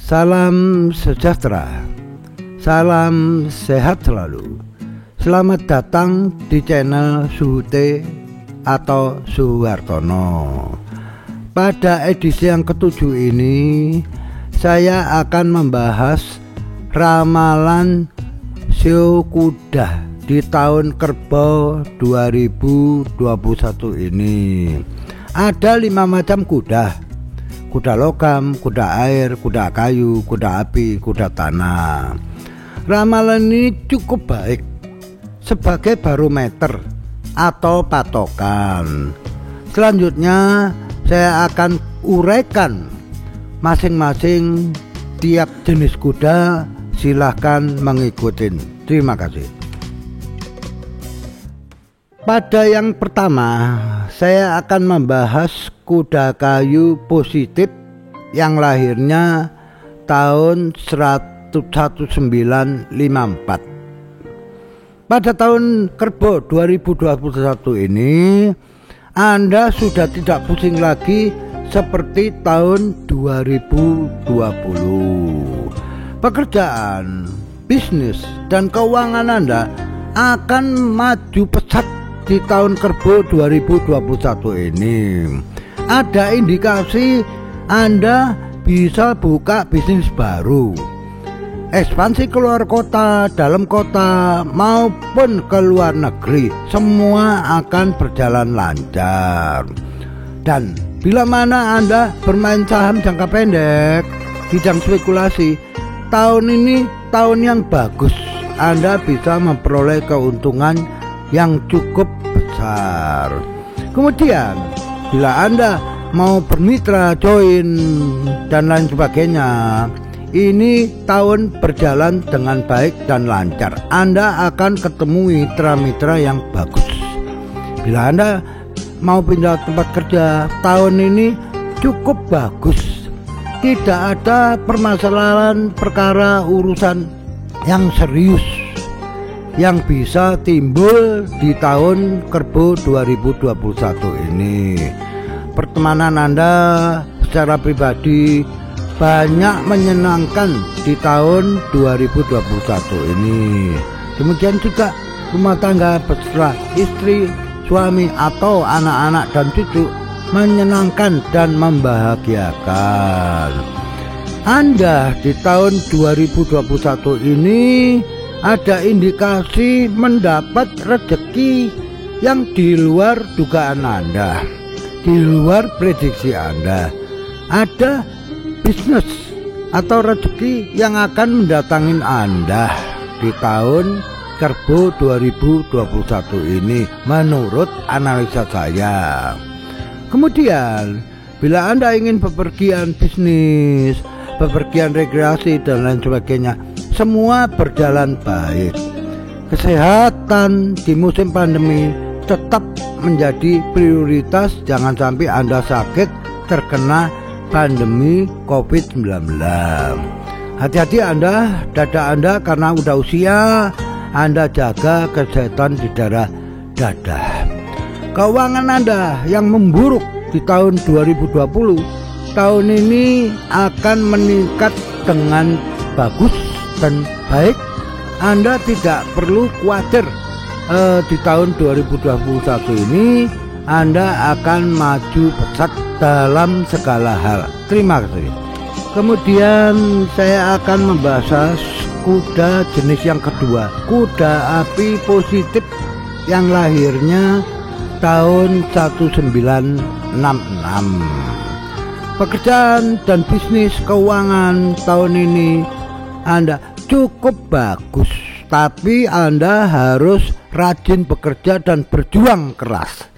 Salam sejahtera, salam sehat selalu. Selamat datang di channel Suhu T atau Suhu Hartono. Pada edisi yang ke-7 ini, saya akan membahas ramalan sio kuda di tahun kerbau 2021 ini. Ada 5 macam kuda: kuda logam, kuda air, kuda kayu, kuda api, kuda tanah. Ramalan ini cukup baik sebagai barometer atau patokan. Selanjutnya saya akan uraikan masing-masing tiap jenis kuda. Silahkan mengikuti. Terima kasih. Pada yang pertama, saya akan membahas kuda kayu positif yang lahirnya tahun 1954. Pada tahun kerbau 2021 ini, Anda sudah tidak pusing lagi seperti tahun 2020. Pekerjaan, bisnis, dan keuangan Anda akan maju pesat di tahun kerbau 2021 ini. Ada indikasi Anda bisa buka bisnis baru, ekspansi keluar kota, dalam kota, maupun ke luar negeri. Semua akan berjalan lancar. Dan bila mana Anda bermain saham jangka pendek, bidang spekulasi, tahun ini tahun yang bagus. Anda bisa memperoleh keuntungan yang cukup besar. Kemudian bila Anda mau bermitra, join, dan lain sebagainya, ini tahun berjalan dengan baik dan lancar. Anda akan ketemu mitra-mitra yang bagus. Bila Anda mau pindah tempat kerja, tahun ini cukup bagus. Tidak ada permasalahan perkara urusan yang serius yang bisa timbul di tahun kerbau 2021 ini. Pertemanan Anda secara pribadi banyak menyenangkan di tahun 2021 ini. Demikian juga rumah tangga beserta istri, suami, atau anak-anak dan cucu menyenangkan dan membahagiakan. Anda di tahun 2021 ini ada indikasi mendapat rezeki yang di luar dugaan Anda, di luar prediksi Anda. Ada bisnis atau rezeki yang akan mendatangin Anda di tahun kerbau 2021 ini menurut analisa saya. Kemudian bila Anda ingin bepergian bisnis, bepergian rekreasi, dan lain sebagainya, semua berjalan baik. Kesehatan di musim pandemi tetap menjadi prioritas. Jangan sampai Anda sakit terkena pandemi COVID-19. Hati-hati Anda, dada Anda, karena udah usia. Anda jaga kesehatan di daerah dada. Keuangan Anda yang memburuk di tahun 2020, tahun ini akan meningkat dengan bagus dan baik. Anda tidak perlu khawatir. Di tahun 2021 ini Anda akan maju pesat dalam segala hal. Terima kasih. Kemudian saya akan membahas kuda jenis yang kedua, kuda api positif yang lahirnya tahun 1966. Pekerjaan dan bisnis keuangan tahun ini Anda cukup bagus, tapi Anda harus rajin bekerja dan berjuang keras.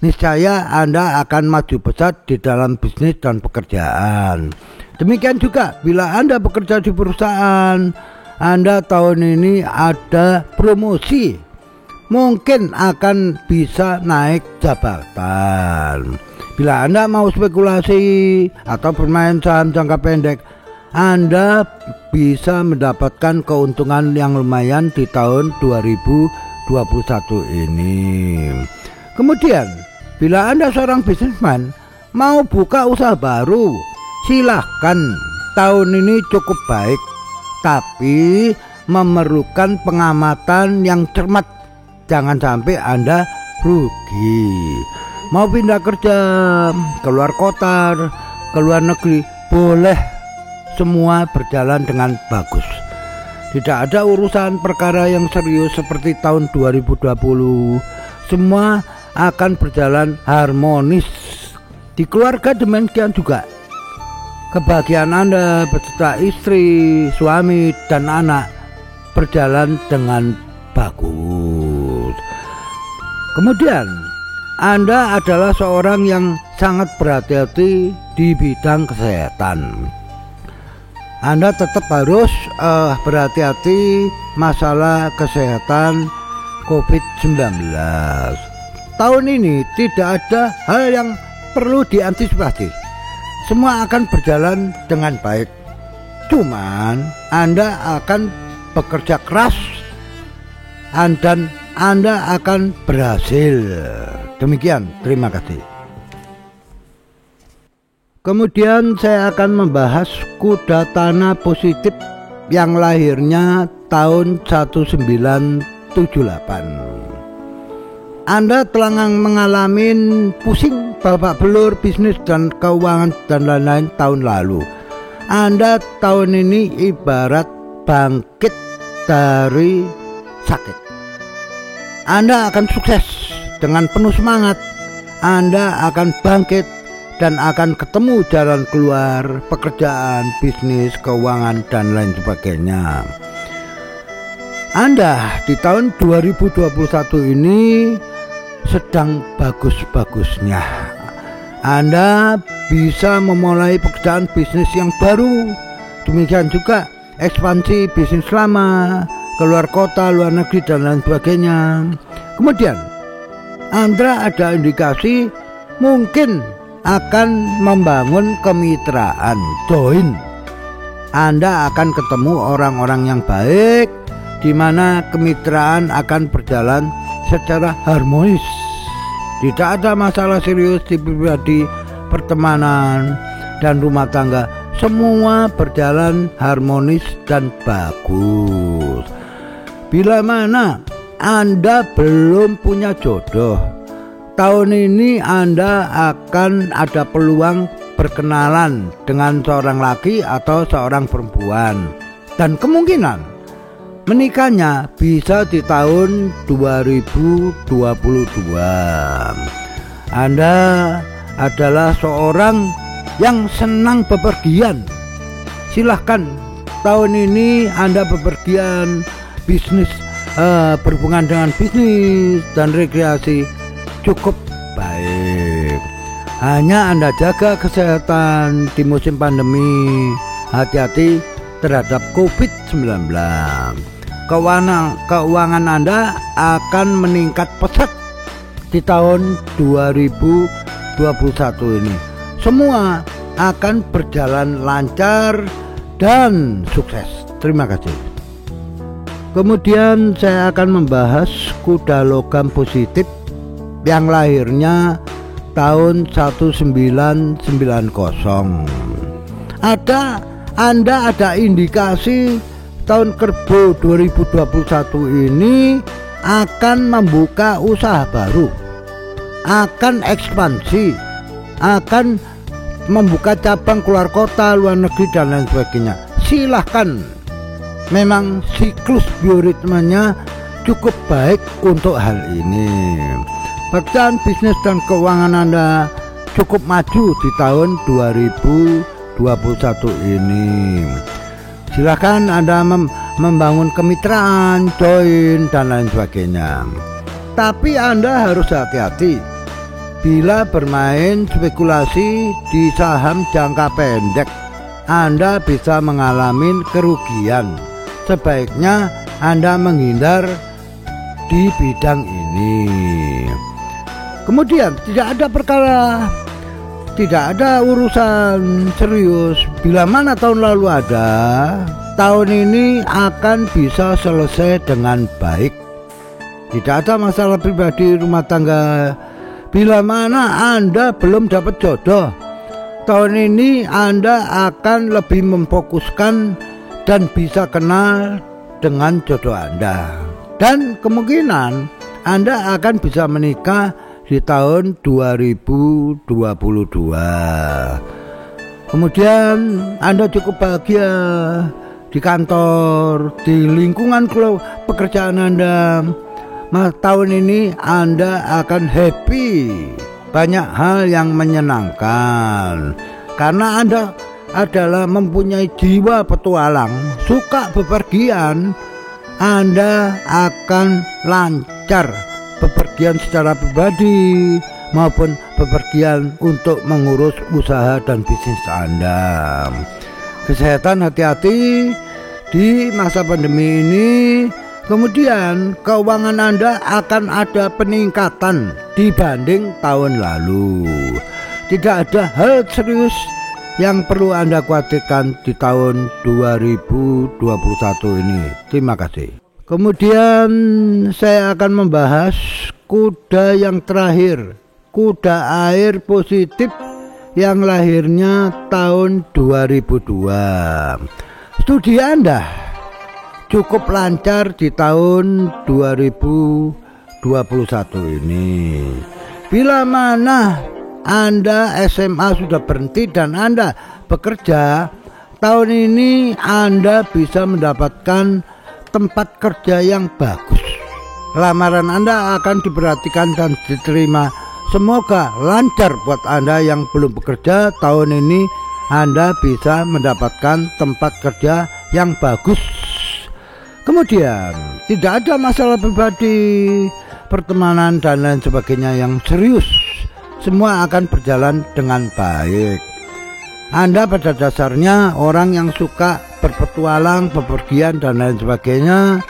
Niscaya Anda akan maju pesat di dalam bisnis dan pekerjaan. Demikian juga bila Anda bekerja di perusahaan, Anda tahun ini ada promosi, mungkin akan bisa naik jabatan. Bila Anda mau spekulasi atau bermain saham jangka pendek, Anda bisa mendapatkan keuntungan yang lumayan di tahun 2021 ini. Kemudian bila Anda seorang bisnisman mau buka usaha baru, silahkan tahun ini cukup baik, tapi memerlukan pengamatan yang cermat. Jangan sampai Anda rugi. Mau pindah kerja, keluar kota, keluar negeri, boleh, semua berjalan dengan bagus. Tidak ada urusan perkara yang serius seperti tahun 2020. Semua akan berjalan harmonis. Di keluarga demikian juga. Kebahagiaan Anda beserta istri, suami, dan anak berjalan dengan bagus. Kemudian Anda adalah seorang yang sangat berhati-hati di bidang kesehatan. Anda tetap harus berhati-hati masalah kesehatan COVID-19. Tahun ini tidak ada hal yang perlu diantisipasi. Semua akan berjalan dengan baik. Cuman Anda akan bekerja keras dan Anda akan berhasil. Demikian, terima kasih. Kemudian saya akan membahas kuda tanah positif yang lahirnya tahun 1978. Anda telah mengalami pusing babak belur bisnis dan keuangan dan lain-lain tahun lalu. Anda tahun ini ibarat bangkit dari sakit. Anda akan sukses dengan penuh semangat. Anda akan bangkit dan akan ketemu jalan keluar pekerjaan, bisnis, keuangan, dan lain sebagainya. Anda di tahun 2021 ini sedang bagus-bagusnya. Anda bisa memulai pekerjaan bisnis yang baru. Demikian juga ekspansi bisnis lama, keluar kota, luar negeri, dan lain sebagainya. Kemudian Anda ada indikasi mungkin akan membangun kemitraan, join. Anda akan ketemu orang-orang yang baik, di mana kemitraan akan berjalan secara harmonis. Tidak ada masalah serius di pribadi, pertemanan, dan rumah tangga. Semua berjalan harmonis dan bagus. Bila mana Anda belum punya jodoh, tahun ini Anda akan ada peluang berkenalan dengan seorang laki atau seorang perempuan, dan kemungkinan menikahnya bisa di tahun 2022. Anda adalah seorang yang senang bepergian. Silahkan tahun ini Anda bepergian, bisnis, berhubungan dengan bisnis dan rekreasi cukup baik. Hanya Anda jaga kesehatan di musim pandemi. Hati-hati terhadap COVID-19. Keuangan Anda akan meningkat pesat di tahun 2021 ini. Semua akan berjalan lancar dan sukses. Terima kasih. Kemudian saya akan membahas kuda logam positif yang lahirnya tahun 1990. Anda ada indikasi tahun kerbau 2021 ini akan membuka usaha baru, akan ekspansi, akan membuka cabang keluar kota, luar negeri, dan lain sebagainya. Silahkan. Memang siklus bioritmenya cukup baik untuk hal ini. Pekerjaan bisnis dan keuangan Anda cukup maju di tahun 2021 ini. Silakan Anda membangun kemitraan, join, dan lain sebagainya. Tapi Anda harus hati-hati bila bermain spekulasi di saham jangka pendek. Anda bisa mengalami kerugian. Sebaiknya Anda menghindar di bidang ini. Kemudian tidak ada urusan serius. Bila mana tahun lalu ada, tahun ini akan bisa selesai dengan baik. Tidak ada masalah pribadi, rumah tangga. Bila mana Anda belum dapat jodoh, tahun ini Anda akan lebih memfokuskan dan bisa kenal dengan jodoh Anda, dan kemungkinan Anda akan bisa menikah di tahun 2022. Kemudian Anda cukup bahagia di kantor, di lingkungan pekerjaan Anda. Tahun ini Anda akan happy, banyak hal yang menyenangkan karena Anda adalah mempunyai jiwa petualang, suka bepergian. Anda akan lancar bepergian secara pribadi maupun bepergian untuk mengurus usaha dan bisnis Anda. Kesehatan hati-hati di masa pandemi ini. Kemudian keuangan Anda akan ada peningkatan dibanding tahun lalu. Tidak ada hal serius yang perlu Anda khawatirkan di tahun 2021 ini. Terima kasih. Kemudian saya akan membahas kuda yang terakhir, kuda air positif yang lahirnya tahun 2002. Studi Anda cukup lancar di tahun 2021 ini. Bila mana Anda SMA sudah berhenti dan Anda bekerja, tahun ini Anda bisa mendapatkan tempat kerja yang bagus. Lamaran Anda akan diperhatikan dan diterima. Semoga lancar buat Anda yang belum bekerja. Tahun ini Anda bisa mendapatkan tempat kerja yang bagus. Kemudian tidak ada masalah pribadi, pertemanan dan lain sebagainya yang serius. Semua akan berjalan dengan baik. Anda pada dasarnya orang yang suka berpetualang, bepergian dan lain sebagainya.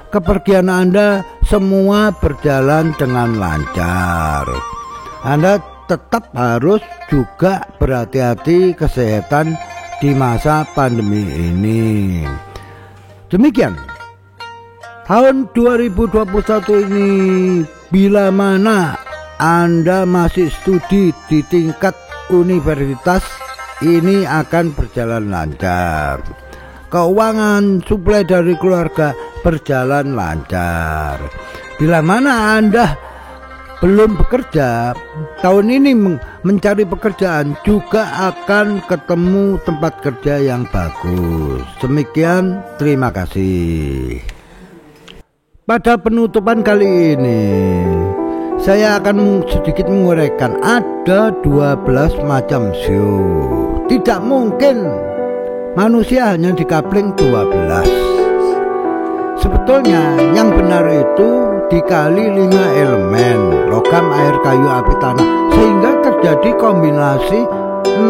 Kepergian Anda semua berjalan dengan lancar. Anda tetap harus juga berhati-hati kesehatan di masa pandemi ini. Demikian tahun 2021 ini. Bila mana Anda masih studi di tingkat universitas, ini akan berjalan lancar. Keuangan suplai dari keluarga berjalan lancar. Bila mana Anda belum bekerja, tahun ini mencari pekerjaan juga akan ketemu tempat kerja yang bagus. Demikian, terima kasih. Pada penutupan kali ini saya akan sedikit menguraikan ada 12 macam show. Tidak mungkin manusia hanya dikapling 12. Sebetulnya yang benar itu dikali 5 elemen, logam, air, kayu, api, tanah, sehingga terjadi kombinasi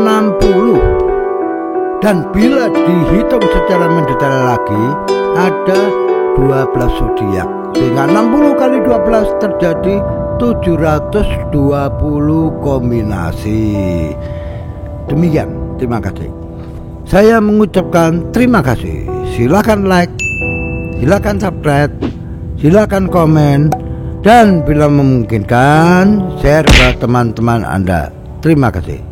60. Dan bila dihitung secara mendetail lagi ada 12 zodiak, sehingga 60 kali 12 terjadi 720 kombinasi. Demikian, terima kasih. Saya mengucapkan terima kasih. Silakan like, silakan subscribe, silakan komen, dan bila memungkinkan share ke teman-teman Anda. Terima kasih.